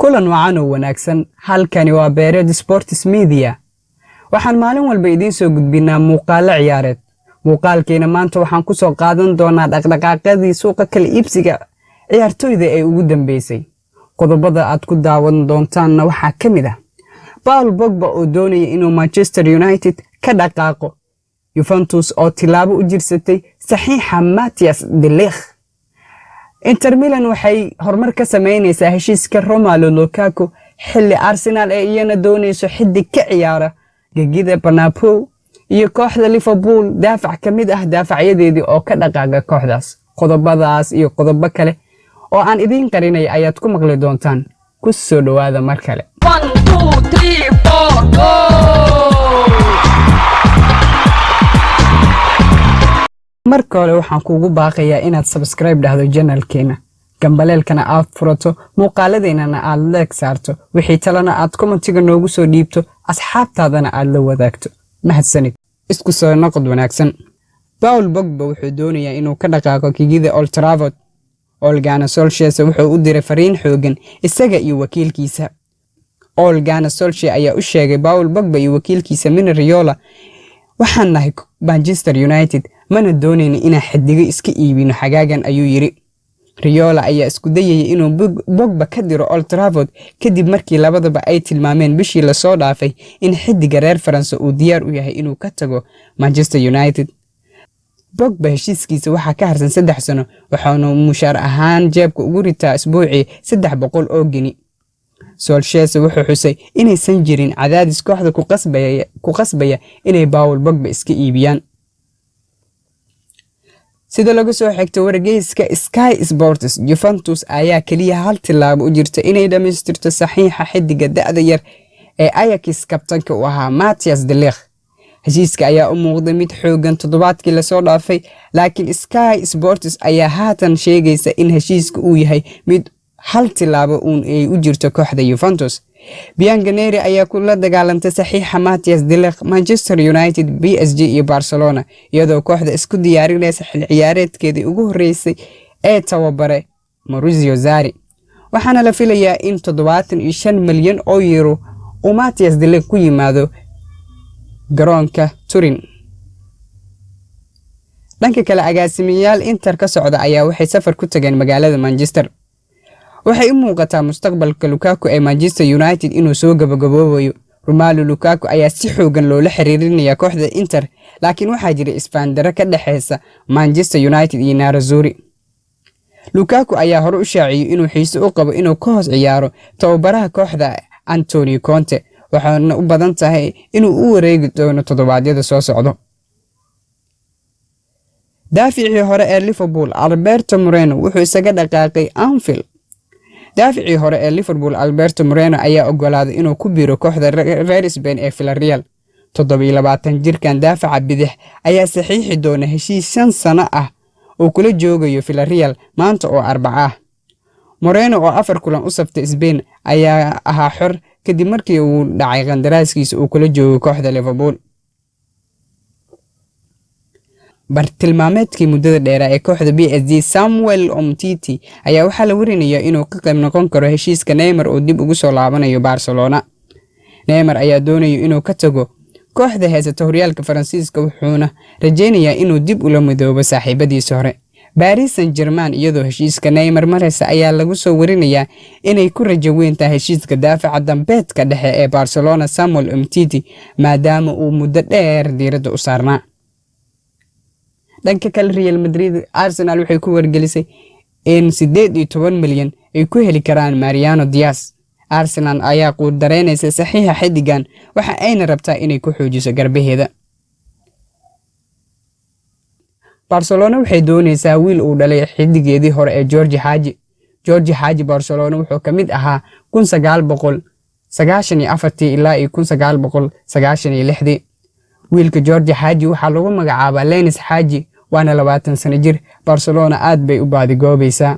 kulan wacan oo wanaagsan. Halkani waa Beered Sports Media. Waxaan maalin walba idiin soo gudbinaa muuqaalo ciyaareed. Muuqaalkeena maanta waxaan ku soo qaadan doonaa dhaqdhaqaaqyadii suuqa kala iibsiga ciyaartoyda ee ugu dambeysay. Qodobada aad ku daawan doontaanna waxaa ka mid ah Paul Pogba oo doonaya inuu Manchester United ka dhaqaaqo, Juventus oo tilaabo u jirsatay saxiixa Matthias de Ligt. Inter Milan waxay horumar ka sameynaysaa heshiiska Romelu Lukaku xilli Arsenal ay iyana doonayso xiddig ka ciyaara gegida Bernabeu iyo kooxda Liverpool daafac ka mid ah daafacyadeedii oo ka dhaqaaqa kooxdaas. Qodobadaas iyo qodobo kale oo aan idiin qarinay ayaad ku maqli doontaan. Ku soo dhawaada mar kale. 1 2 3 4 go. marka hore waxaan kuugu baaqayaa inaad subscribe dhahdo channelkeena, gambaleelkana aad furato, muuqaaladeennana aad like saarto, wixii talana aad commentiga noogu soo dhiibto, asxaabtaadana aad la wadaagto. Mahadsanid. Isku soo noqod wanaagsan. Paul Pogba wuxuu doonayaa inuu ka dhaqaaqo gegida Old Trafford. Ole Gunnar Solskjaer wuxuu u diray fariin xoogan isaga iyo wakiilkiisa. Ole Gunnar Solskjaer ayaa u sheegay Paul Pogba iyo wakiilkiisa Mino Raiola, waxaan nahay Manchester United, mana doonayno inaan xiddigo iska iibino xagaagan, ayuu yiri. Raiola ayaa isku dayay inuu Pogba ka diro Old Trafford kadib markii labadaba ay tilmaameen bishii la soo dhaafay in xiddiga reer Faransa uu diyaar u yahay inuu ka tago Manchester United. Pogba heshiiskiisa waxaa ka harsan 3 sano, waxaana mushaar ahaan jeebka ugu ritaa isbuucii 300 oo gini. Solskjaer wuxuu xusay inaysan jirin cadaadis kooxda ku qasbaya inay Paul Pogba iska iibiyaan. sida lagu soo xigtay wargeyska Sky Sports, Juventus ayaa kaliya hal tilaabo u jirta inay dhamaystirto saxiixa xiddiga da'da yar ee Ajax kabtanka u ahaa Matthias de Ligt. Heshiiska ayaa u muuqday mid xoogan toddobaadkii la soo dhaafay, laakiin Sky Sports ayaa haatan sheegaysa in heshiiska uu yahay mid hal tilaabo ay u jirto kooxda Juventus. Bianconeri ayaa kula dagaalantay saxiixa Matthias de Ligt Manchester United, PSG iyo Barcelona, iyadoo kooxda isku diyaarinaysa xil ciyaareedkeedii ugu horeysay ee tababare Maurizio Sarri. Waxaana la filayaa in 75 milyan oo euro uu Matthias de Ligt ku yimaado garoonka Turin. Dhanka kale, agaasimayaal Inter ka socda ayaa waxay safar ku tageen magaalada Manchester. Waxay u muuqataa mustaqbalka Lukaku ee Manchester United inuu soo gabagaboobayo. Romelu Lukaku ayaa si xoogan loola xiriirinayaa kooxda Inter, laakiin waxaa jira isfahandaro ka dhaxaysa Manchester United iyo Nerazzurri. Lukaku ayaa hore u shaaciyay inuu xiiso u qabo inuu ka hoos ciyaaro tababaraha kooxda Antonio Conte, waxaana u badan tahay inuu u wareegi doono toddobaadyada soo socdo. Daaficii hore ee Liverpool Alberto Moreno wuxuu isaga dhaqaaqay Anfield. Daaficii hore ee Liverpool Alberto Moreno ayaa ogolaaday inuu ku biiro kooxda reer Spain ee Villarreal. 27 jirkan daafaca bidix ayaa saxiixi doona heshiis 5 sano ah oo kula joogayo Villarreal maanta oo Arbaco ah. Moreno oo 4 kulan u saftay Spain ayaa ahaa xor kadib markii uu dhacay qandaraaskiisa uu kula joogo kooxda Liverpool. bartilmaameedkii muddada dheer ee kooxda PSG Samuel Umtiti ayaa waxaa la warinayaa inuu ka qayb noqon karo heshiiska Neymar oo dib ugu soo laabanayo Barcelona. Neymar ayaa doonaya inuu ka tago kooxda heysata horyaalka Faransiiska, wuxuuna rajaynayaa inuu dib ula midoobo saaxiibadiisa hore Paris Saint-Germain. iyadoo heshiiska Neymar maraysa ayaa lagu soo warinayaa inay ku rajo weyn tahay heshiiska daafaca dambeedka dhexe ee Barcelona Samuel Umtiti, maadaama uu muddo dheer diiradda u saarnaa. dhanka kale, Real Madrid Arsenal waxay ku wargelisay in 18 milyan ay ku heli karaan Mariano Diaz. Arsenal ayaa quudareynaysa saxiixa xiddigan, waxa ayna rabtaa inay ku xoojiso garbaheeda. Barcelona waxay doonaysaa wiil uu dhalay xiddigeedii hore ee Jorge Haji. Barcelona wuxuu ka mid ahaa 1994 ilaa 1996. wiilka Jorge Haji waxaa lagu magacaabaa Lenis Haji, waana 20 sano jir. Barcelona aad bay u baadigoobaysaa.